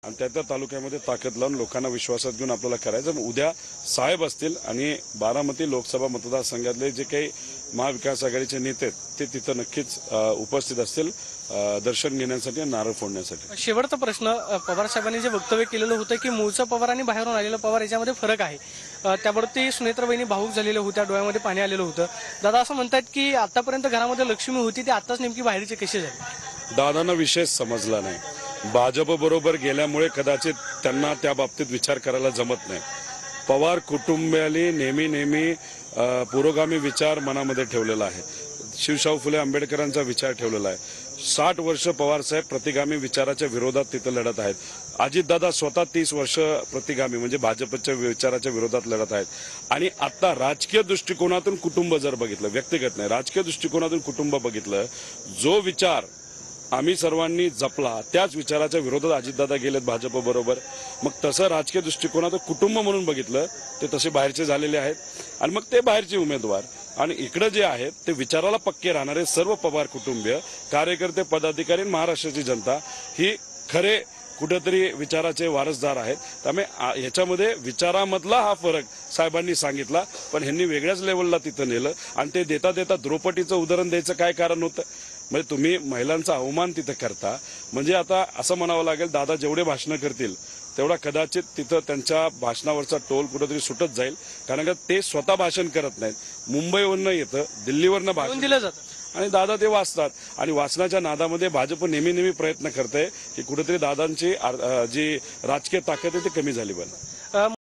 आणि त्या तालुक्यामध्ये ताकद लावून लोकांना विश्वासात घेऊन आपल्याला करायचं। उद्या साहेब असतील आणि बारामती लोकसभा मतदारसंघातले जे काही महाविकास आघाडीचे नेते आहेत ते तिथं नक्कीच उपस्थित असतील दर्शन घेण्यासाठी आणि नारळ फोडण्यासाठी। शेवटचा प्रश्न, पवार साहेबांनी जे वक्तव्य केलेलं होतं की मूळचा पवार आणि बाहेरून आलेला पवार याच्यामध्ये फरक आहे, त्यावरती सुनेत्राबाईंनी भावूक झालेल्या होत्या, डोळ्यामध्ये पाणी आलेलं होतं। दादा असं म्हणतात की आतापर्यंत घरामध्ये लक्ष्मी होती ती आताच नेमकी बाहेरचे कसे झाले? दादांना विशेष समजला नाही। भाजप बरोबर गेल्यामुळे कदाचित त्यांना त्या बाबतीत विचार करायला जमत नाही। पवार कुटुंबियांनी नेहमी पुरोगामी विचार मनामध्ये ठेवलेला आहे। शिवशाहू फुले आंबेडकरांचा विचार ठेवलेला आहे। 60 वर्ष पवार साहेब प्रतिगामी विचाराच्या विरोधात तिथे लढत आहेत। अजितदादा स्वतः 30 वर्ष प्रतिगामी म्हणजे भाजपच्या विचाराच्या विरोधात लढत आहेत। आणि आता राजकीय दृष्टिकोनातून कुटुंब जर बघितलं, व्यक्तिगत नाही, राजकीय दृष्टिकोनातून कुटुंब बघितलं, जो विचार आम्ही सर्वांनी जपला त्याच विचाराच्या विरोधात अजितदादा गेलेत भाजप बरोबर। मग तसं राजकीय दृष्टिकोनातून कुटुंब म्हणून बघितलं ते तसे बाहेरचे झालेले आहेत आणि मग ते बाहेरचे उमेदवार आणि इकडे जे आहेत ते विचाराला पक्के राहणारे सर्व पवार कुटुंबीय कार्यकर्ते पदाधिकारी महाराष्ट्राची जनता ही खरे कुठेतरी विचाराचे वारसदार आहेत। त्यामुळे याच्यामध्ये विचारामधला हा फरक साहेबांनी सांगितला, पण ह्यांनी वेगळ्याच लेवलला तिथं नेलं आणि ते देता देता द्रौपदीचं उदाहरण द्यायचं काय कारण होतं? म्हणजे तुम्ही महिलांचा अवमान तिथं करता। म्हणजे आता असं म्हणावं लागेल, दादा जेवढे भाषणं करतील तेवढा कदाचित तिथं त्यांच्या भाषणावरचा टोल कुठेतरी सुटत जाईल, कारण का ते स्वतः भाषण करत नाहीत, मुंबईवरनं येतं, दिल्लीवरनं भाषण दिलं जातं आणि दादा ते वाचतात आणि वाचनाच्या नादामध्ये भाजप नेहमी प्रयत्न करते की कुठेतरी दादांची जी राजकीय ताकद आहे ती कमी झाली पाहिजे।